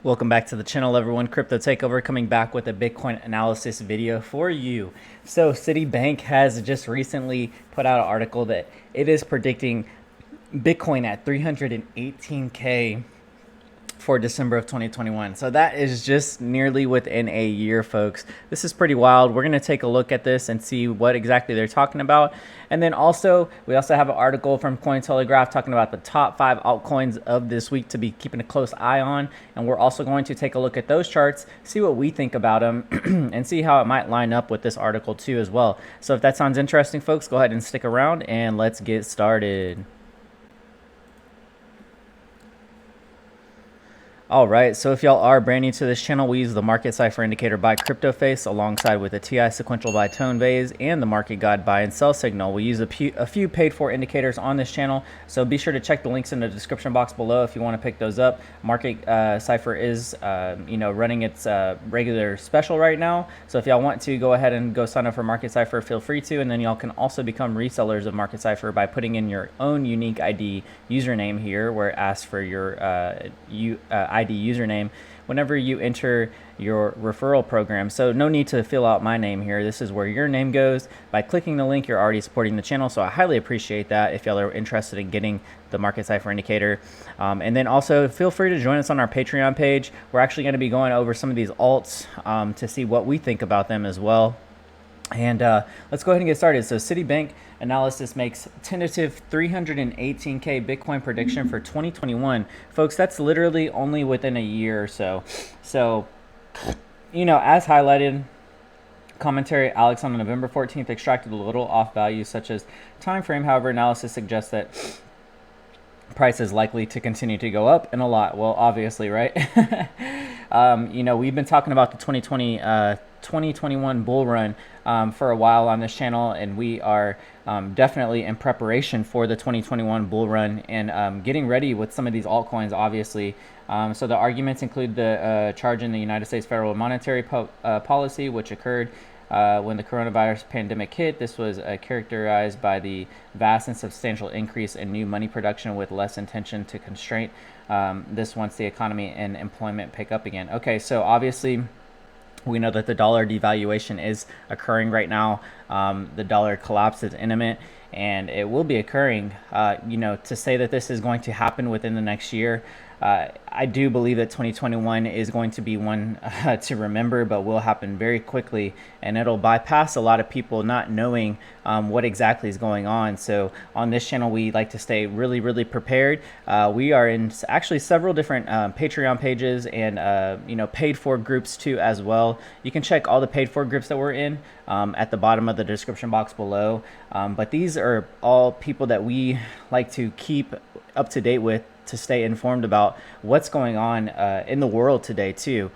Welcome back to the channel, everyone. Crypto Takeover coming back with a Bitcoin analysis video for you. So Citibank has just recently put out an article that it is predicting Bitcoin at 318K for December of 2021. So that is just nearly within a year, folks. This is pretty wild. We're going to take a look at this and see what exactly they're talking about. And then we also have an article from Cointelegraph talking about the top 5 altcoins of this week to be keeping a close eye on. And we're also going to take a look at those charts, see what we think about them, and see how it might line up with this article too as well. So if that sounds interesting, folks, go ahead and stick around and let's get started. All right, so if y'all are brand new to this channel, we use the Market Cipher Indicator by CryptoFace alongside with the TI Sequential by ToneVase and the Market Guide buy and sell signal. We use a few paid for indicators on this channel, so be sure to check the links in the description box below if you want to pick those up. Market Cipher is running its regular special right now, so if y'all want to go ahead and go sign up for Market Cipher, feel free to, and then y'all can also become resellers of Market Cipher by putting in your own unique ID username here, where it asks for your ID username whenever you enter your referral program. So no need to fill out my name here. This is where your name goes. By clicking the link, you're already supporting the channel, so I highly appreciate that if y'all are interested in getting the Market Cipher Indicator. And then also feel free to join us on our Patreon page. We're actually going to be going over some of these alts to see what we think about them as well. And let's go ahead and get started. So Citibank analysis makes tentative 318K Bitcoin prediction for 2021. Folks, that's literally only within a year or so. So, as highlighted, commentary Alex on November 14th extracted a little off values such as time frame. However, analysis suggests that price is likely to continue to go up and a lot. Well, obviously, right? We've been talking about the 2021 bull run for a while on this channel, and we are definitely in preparation for the 2021 bull run and getting ready with some of these altcoins, obviously. So the arguments include the charge in the United States federal monetary policy, which occurred when the coronavirus pandemic hit. This was characterized by the vast and substantial increase in new money production with less intention to constrain this once the economy and employment pick up again. Okay, so obviously we know that the dollar devaluation is occurring right now. The dollar collapse is imminent, and it will be occurring. To say that this is going to happen within the next year, I do believe that 2021 is going to be one to remember, but will happen very quickly, and it'll bypass a lot of people not knowing what exactly is going on. So on this channel, we like to stay really, really prepared. We are in actually several different Patreon pages and paid for groups too as well. You can check all the paid for groups that we're in at the bottom of the description box below. But these are all people that we like to keep up to date with, to stay informed about what's going on in the world today too,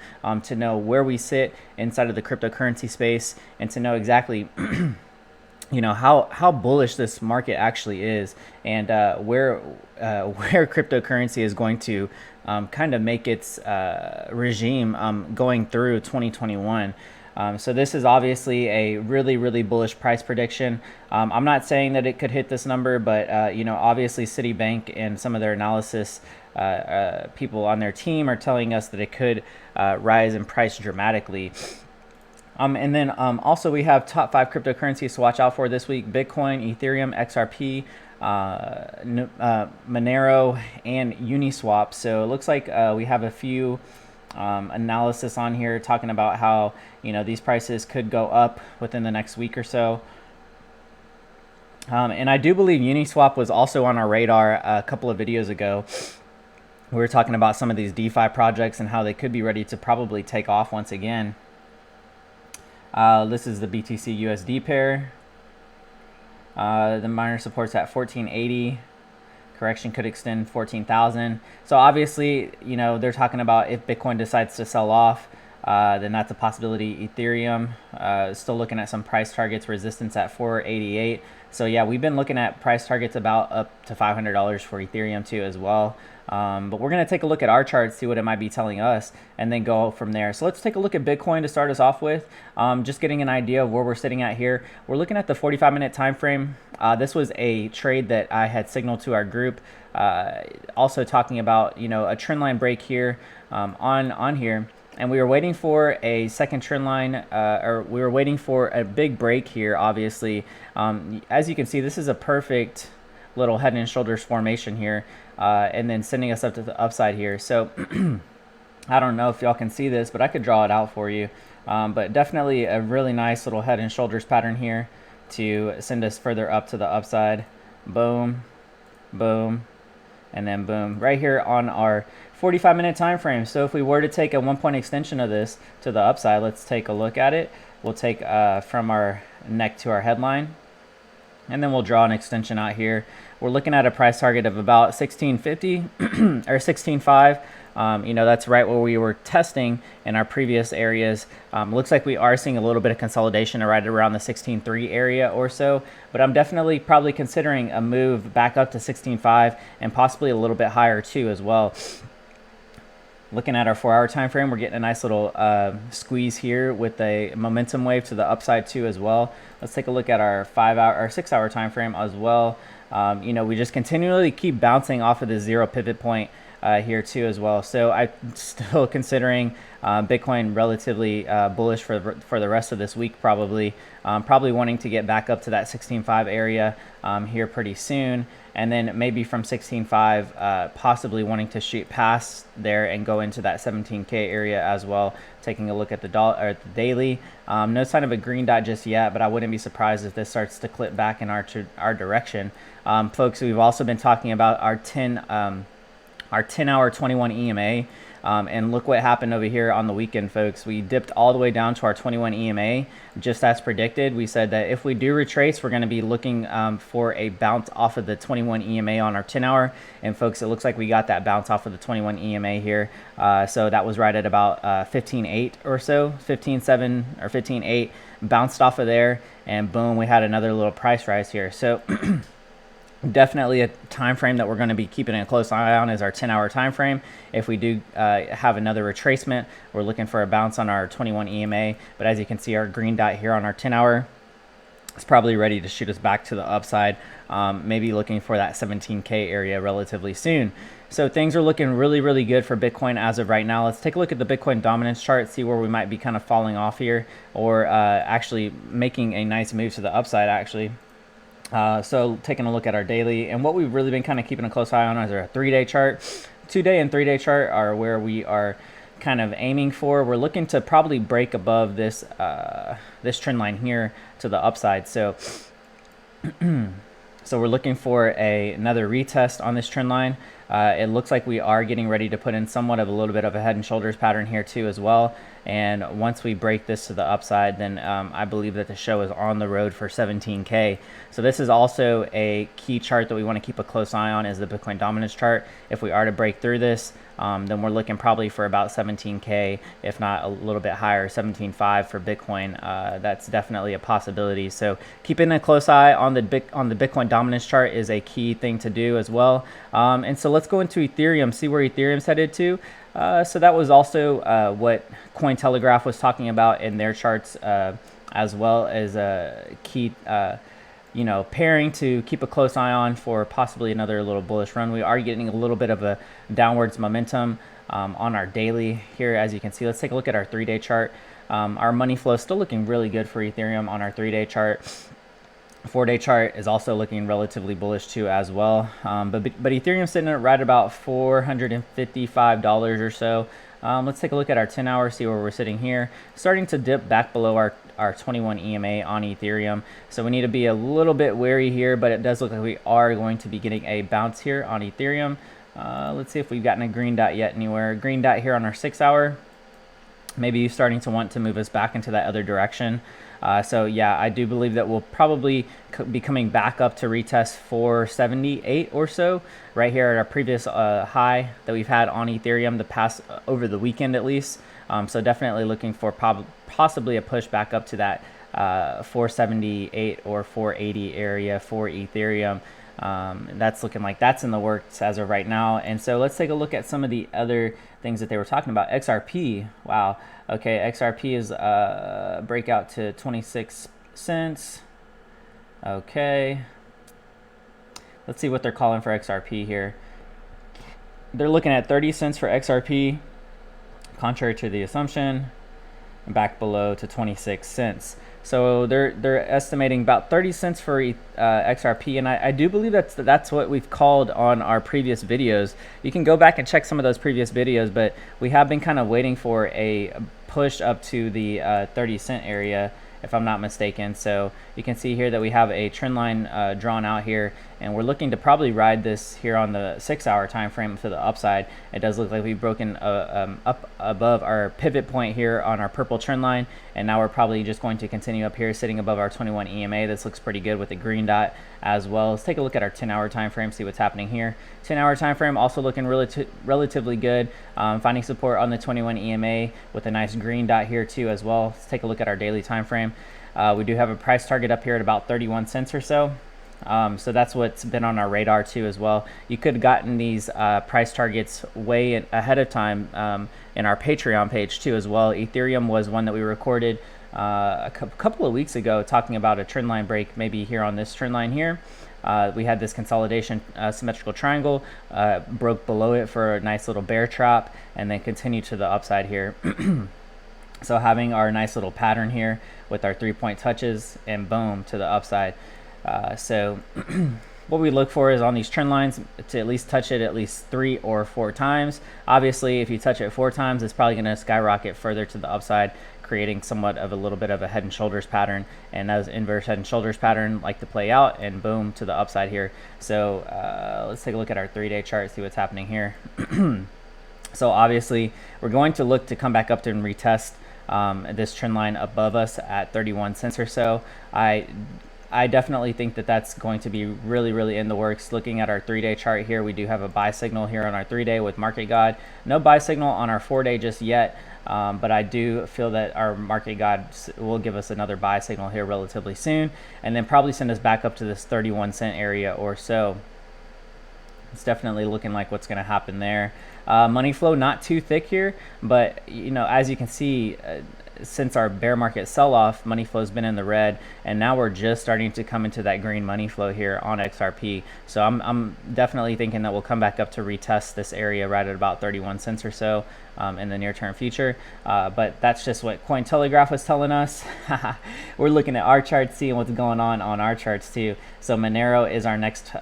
to know where we sit inside of the cryptocurrency space, and to know exactly how bullish this market actually is, and where cryptocurrency is going to kind of make its regime going through 2021. So this is obviously a really, really bullish price prediction. I'm not saying that it could hit this number, but obviously Citibank and some of their analysis people on their team are telling us that it could rise in price dramatically. And then also we have top 5 cryptocurrencies to watch out for this week: Bitcoin, Ethereum, XRP, Monero, and Uniswap. So it looks like we have a few analysis on here talking about how these prices could go up within the next week or so. And I do believe Uniswap was also on our radar a couple of videos ago. We were talking about some of these DeFi projects and how they could be ready to probably take off once again. This is the BTC USD pair. The miner supports at 1480. Correction could extend 14,000. So obviously, they're talking about if Bitcoin decides to sell off, then that's a possibility. Ethereum still looking at some price targets, resistance at 488. So yeah, we've been looking at price targets about up to $500 for Ethereum too as well. But we're going to take a look at our chart, see what it might be telling us, and then go from there. So let's take a look at Bitcoin to start us off with. Just getting an idea of where we're sitting at here. We're looking at the 45-minute time frame. This was a trade that I had signaled to our group also talking about, you know, a trend line break here on here. And we were waiting for a second trend line, or we were waiting for a big break here, obviously. As you can see, this is a perfect little head and shoulders formation here, and then sending us up to the upside here. So I don't know if y'all can see this, but I could draw it out for you. But definitely a really nice little head and shoulders pattern here to send us further up to the upside. Boom, boom, and then boom, right here on our 45-minute time frame. So if we were to take a 1-point extension of this to the upside, let's take a look at it. We'll take from our neck to our headline, and then we'll draw an extension out here. We're looking at a price target of about 1650 or 16.5. You know, that's right where we were testing in our previous areas. Looks like we are seeing a little bit of consolidation right around the 16.3 area or so, but I'm definitely probably considering a move back up to 16.5 and possibly a little bit higher too as well. Looking at our 4-hour time frame, we're getting a nice little squeeze here with a momentum wave to the upside too as well. Let's take a look at our 5-hour or 6-hour time frame as well. You know, we just continually keep bouncing off of the zero pivot point here too as well. So I'm still considering Bitcoin relatively bullish for the rest of this week, probably wanting to get back up to that 16.5 area here pretty soon, and then maybe from 16.5 possibly wanting to shoot past there and go into that 17K area as well. Taking a look at the daily, no sign of a green dot just yet, but I wouldn't be surprised if this starts to clip back in our direction. Folks, we've also been talking about our 10-hour 21 EMA, and look what happened over here on the weekend, folks. We dipped all the way down to our 21 EMA, just as predicted. We said that if we do retrace, we're going to be looking for a bounce off of the 21 EMA on our 10-hour, and folks, it looks like we got that bounce off of the 21 EMA here. So that was right at about 15.8 or so, 15.7 or 15.8, bounced off of there, and boom, we had another little price rise here. So definitely a time frame that we're going to be keeping a close eye on is our 10-hour time frame. If we do have another retracement, we're looking for a bounce on our 21 EMA. But as you can see, our green dot here on our 10-hour is probably ready to shoot us back to the upside, maybe looking for that 17K area relatively soon. So things are looking really, really good for Bitcoin as of right now. Let's take a look at the Bitcoin dominance chart, see where we might be kind of falling off here, or actually making a nice move to the upside actually. So taking a look at our daily, and what we've really been kind of keeping a close eye on is our 3-day chart. 2-day and 3-day chart are where we are kind of aiming for. We're looking to probably break above this this trend line here to the upside. So so we're looking for another retest on this trend line. It looks like we are getting ready to put in somewhat of a little bit of a head and shoulders pattern here too as well. And once we break this to the upside, then I believe that the show is on the road for 17K. So this is also a key chart that we want to keep a close eye on, is the Bitcoin dominance chart. If we are to break through this, then we're looking probably for about 17K, if not a little bit higher, 17.5 for Bitcoin. That's definitely a possibility. So keeping a close eye on the Bitcoin dominance chart is a key thing to do as well. And so let's go into Ethereum, see where Ethereum's headed to. So that was also what Cointelegraph was talking about in their charts, as well as a key pairing to keep a close eye on for possibly another little bullish run. We are getting a little bit of a downwards momentum on our daily here, as you can see. Let's take a look at our 3-day chart. Our money flow is still looking really good for Ethereum on our 3-day chart. 4-day chart is also looking relatively bullish too as well. But Ethereum's sitting at right about $455 or so. Let's take a look at our 10-hour, see where we're sitting here. Starting to dip back below our 21 EMA on Ethereum. So we need to be a little bit wary here, but it does look like we are going to be getting a bounce here on Ethereum. Let's see if we've gotten a green dot yet anywhere. Green dot here on our 6-hour. Maybe starting to want to move us back into that other direction. So yeah, I do believe that we'll probably be coming back up to retest 478 or so, right here at our previous high that we've had on Ethereum the past over the weekend at least. So definitely looking for possibly a push back up to that 478 or 480 area for Ethereum. That's looking like that's in the works as of right now. And so let's take a look at some of the other things that they were talking about. XRP, wow. Okay, XRP is breakout to 26 cents. Okay, let's see what they're calling for XRP here. they're looking at 30 cents for XRP, contrary to the assumption, back below to 26 cents. So they're estimating about 30 cents for XRP, and I do believe that's what we've called on our previous videos. You can go back and check some of those previous videos, but we have been kind of waiting for a push up to the 30 cent area, if I'm not mistaken. So you can see here that we have a trend line drawn out here, and we're looking to probably ride this here on the 6-hour time frame to the upside. It does look like we've broken up above our pivot point here on our purple trend line, and now we're probably just going to continue up here sitting above our 21 EMA. This looks pretty good with the green dot as well. Let's take a look at our 10-hour time frame, see what's happening here. 10-hour time frame also looking relatively good, finding support on the 21 EMA with a nice green dot here too as well. Let's take a look at our daily time frame. We do have a price target up here at about 31 cents or so. So that's what's been on our radar too as well. You could have gotten these price targets way ahead of time in our Patreon page too as well. Ethereum was one that we recorded a couple of weeks ago, talking about a trend line break, maybe here on this trend line here. We had this consolidation symmetrical triangle, broke below it for a nice little bear trap, and then continued to the upside here. So having our nice little pattern here with our 3-point touches, and boom, to the upside. So what we look for is on these trend lines to at least touch it at least 3 or 4 times. Obviously, if you touch it 4 times, it's probably going to skyrocket further to the upside, creating somewhat of a little bit of a head and shoulders pattern. And as inverse head and shoulders pattern like to play out, and boom, to the upside here. So let's take a look at our 3-day chart, see what's happening here. So obviously, we're going to look to come back up to and retest this trend line above us at 31 cents or so. I definitely think that that's going to be really in the works. Looking at our 3-day chart here, we do have a buy signal here on our 3-day with Market God. No buy signal on our 4-day just yet, but I do feel that our Market God will give us another buy signal here relatively soon, and then probably send us back up to this 31 cent area or so. It's definitely looking like what's going to happen there. Money flow not too thick here, but you know, as you can see, since our bear market sell-off, money flow has been in the red, and now we're just starting to come into that green money flow here on XRP. So I'm definitely thinking that we'll come back up to retest this area right at about 31 cents or so in the near-term future. But that's just what Cointelegraph was telling us. We're looking at our charts, seeing what's going on our charts too. So Monero is our next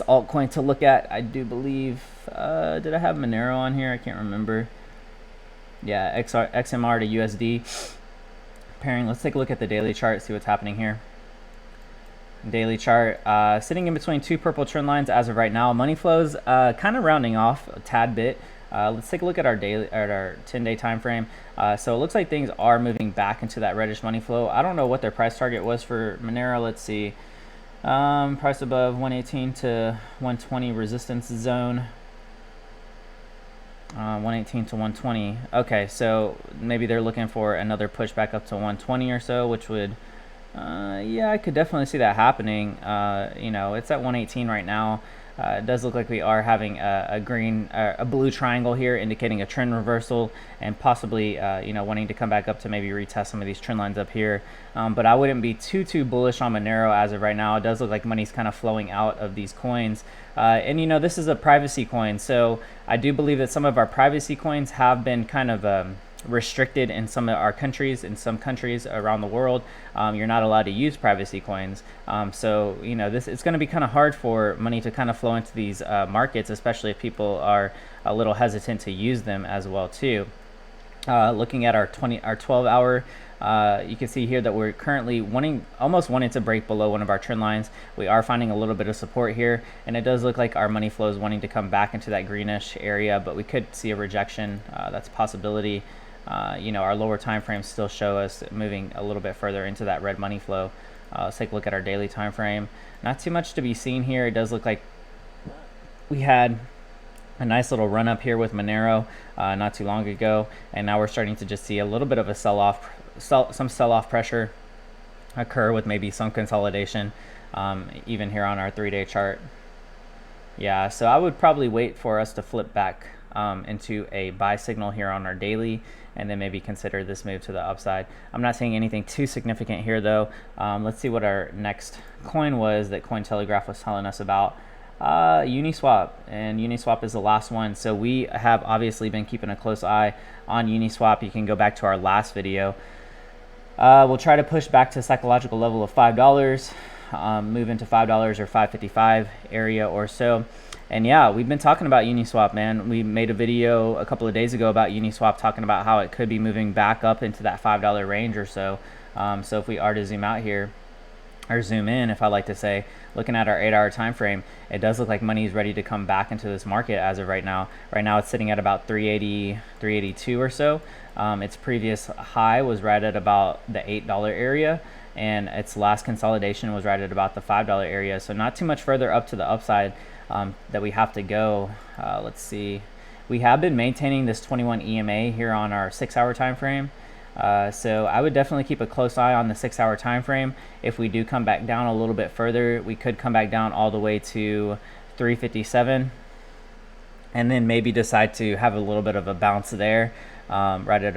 altcoin to look at. I do believe, did I have Monero on here? I can't remember. Yeah, XMR to USD pairing. Let's take a look at the daily chart, see what's happening here. Daily chart sitting in between 2 purple trend lines as of right now. Money flows kind of rounding off a tad bit. Let's take a look at our 10-day time frame. So it looks like things are moving back into that reddish money flow. I don't know what their price target was for Monero. Let's see. Price above 118 to 120 resistance zone. 118 to 120. Okay, so maybe they're looking for another push back up to 120 or so, which would, yeah, I could definitely see that happening. You know, it's at 118 right now. It does look like we are having a blue triangle here, indicating a trend reversal, and possibly, you know, wanting to come back up to maybe retest some of these trend lines up here. But I wouldn't be too bullish on Monero as of right now. It does look like money's kind of flowing out of these coins. And you know, this is a privacy coin, so I do believe that some of our privacy coins have been kind of restricted in some of our countries. In some countries around the world, you're not allowed to use privacy coins. So you know, it's going to be kind of hard for money to kind of flow into these markets, especially if people are a little hesitant to use them as well too. Looking at our 12-hour, you can see here that we're currently almost wanting to break below one of our trend lines. We are finding a little bit of support here, and it does look like our money flow is wanting to come back into that greenish area, but we could see a rejection. That's a possibility. You know, our lower time frames still show us moving a little bit further into that red money flow. Let's take a look at our daily time frame. Not too much to be seen here. It does look like we had a nice little run up here with Monero not too long ago, and now we're starting to just see a little bit of a some sell-off pressure occur with maybe some consolidation, even here on our 3-day chart. Yeah, so I would probably wait for us to flip back into a buy signal here on our daily, and then maybe consider this move to the upside. I'm not seeing anything too significant here though. Let's see what our next coin was that Cointelegraph was telling us about. Uniswap, and Uniswap is the last one. So we have obviously been keeping a close eye on Uniswap. You can go back to our last video. We'll try to push back to a psychological level of $5, move into $5 or $5.55 area or so. And yeah, we've been talking about Uniswap, man. We made a video a couple of days ago about Uniswap, talking about how it could be moving back up into that $5 range or so. So if we are to zoom out here, or zoom in, if I like to say, looking at our 8-hour time frame, it does look like money is ready to come back into this market as of right now. Right now it's sitting at about 380, 382 or so. Its previous high was right at about the $8 area, and its last consolidation was right at about the $5 area. So not too much further up to the upside that we have to go. Let's see. We have been maintaining this 21 EMA here on our 6-hour time frame. So I would definitely keep a close eye on the 6-hour time frame. If we do come back down a little bit further, we could come back down all the way to 357, and then maybe decide to have a little bit of a bounce there, right at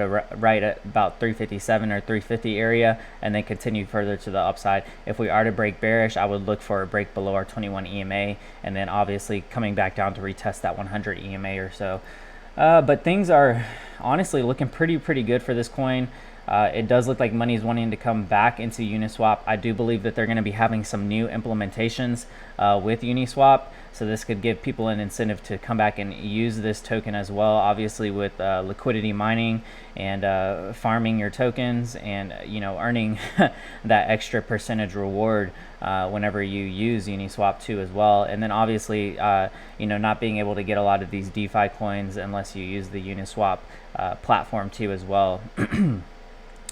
about 357 or 350 area, and then continue further to the upside. If we are to break bearish, I would look for a break below our 21 EMA, and then obviously coming back down to retest that 100 EMA or so. But things are honestly looking pretty good for this coin. It does look like money is wanting to come back into Uniswap. I do believe that they're going to be having some new implementations with Uniswap, so this could give people an incentive to come back and use this token as well, obviously with liquidity mining and farming your tokens, and earning that extra percentage reward whenever you use Uniswap too as well. And then obviously not being able to get a lot of these DeFi coins unless you use the Uniswap platform too as well.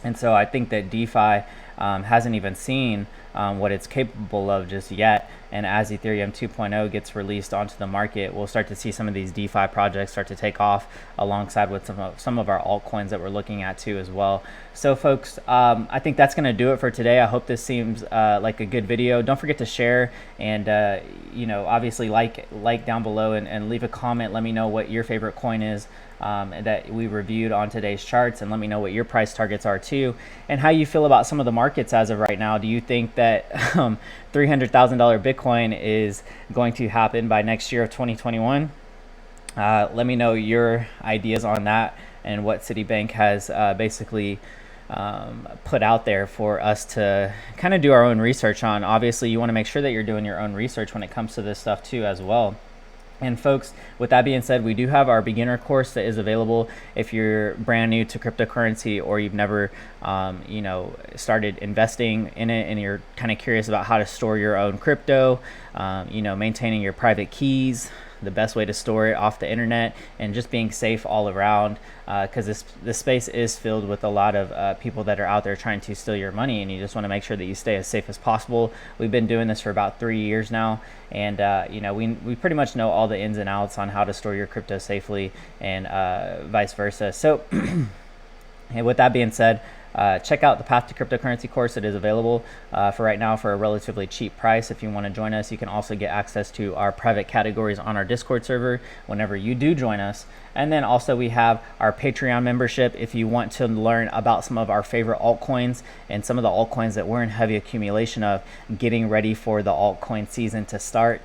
And so I think that DeFi hasn't even seen what it's capable of just yet. And as Ethereum 2.0 gets released onto the market, we'll start to see some of these DeFi projects start to take off alongside with some of our altcoins that we're looking at too as well. So folks, I think that's going to do it for today. I hope this seems like a good video. Don't forget to share, and obviously like down below, and leave a comment. Let me know what your favorite coin is that we reviewed on today's charts, and let me know what your price targets are too, and how you feel about some of the markets as of right now. Do you think that $300,000 Bitcoin is going to happen by next year of 2021? Let me know your ideas on that, and what Citibank has basically put out there for us to kind of do our own research on. Obviously, you want to make sure that you're doing your own research when it comes to this stuff too as well. And folks, with that being said, we do have our beginner course that is available if you're brand new to cryptocurrency, or you've never started investing in it, and you're kind of curious about how to store your own crypto, maintaining your private keys, the best way to store it off the internet, and just being safe all around, because this space is filled with a lot of people that are out there trying to steal your money, and you just want to make sure that you stay as safe as possible. We've been doing this for about 3 years now, and we pretty much know all the ins and outs on how to store your crypto safely, and vice versa. So and with that being said, check out the Path to Cryptocurrency course. It is available for right now for a relatively cheap price. If you want to join us, you can also get access to our private categories on our Discord server whenever you do join us. And then also we have our Patreon membership if you want to learn about some of our favorite altcoins, and some of the altcoins that we're in heavy accumulation of, getting ready for the altcoin season to start.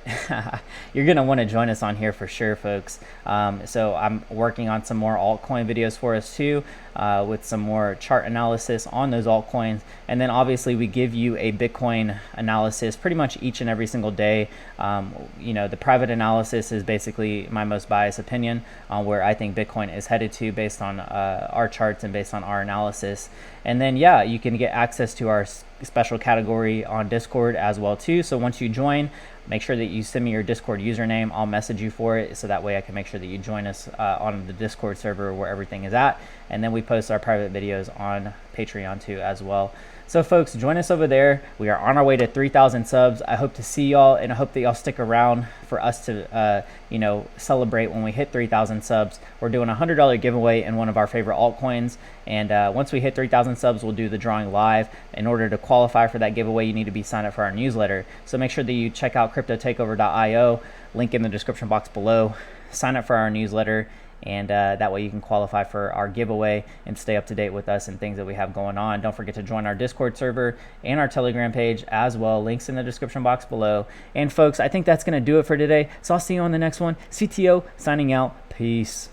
You're going to want to join us on here for sure, folks. So I'm working on some more altcoin videos for us too, with some more chart analysis on those altcoins. And then obviously we give you a Bitcoin analysis pretty much each and every single day. The private analysis is basically my most biased opinion on where I think Bitcoin is headed to, based on our charts and based on our analysis. And then you can get access to our special category on Discord as well too. So once you join, make sure that you send me your Discord username. I'll message you for it, so that way I can make sure that you join us on the Discord server where everything is at. And then we post our private videos on Patreon too as well. So folks, join us over there. We are on our way to 3,000 subs. I hope to see y'all, and I hope that y'all stick around for us to celebrate when we hit 3,000 subs. We're doing a $100 giveaway in one of our favorite altcoins, and once we hit 3,000 subs, we'll do the drawing live. In order to qualify for that giveaway, you need to be signed up for our newsletter. So make sure that you check out CryptoTakeOver.io, link in the description box below. Sign up for our newsletter, and that way you can qualify for our giveaway and stay up to date with us and things that we have going on. Don't forget to join our Discord server and our Telegram page as well. Links in the description box below. And folks, I think that's going to do it for today. So I'll see you on the next one. CTO signing out. Peace.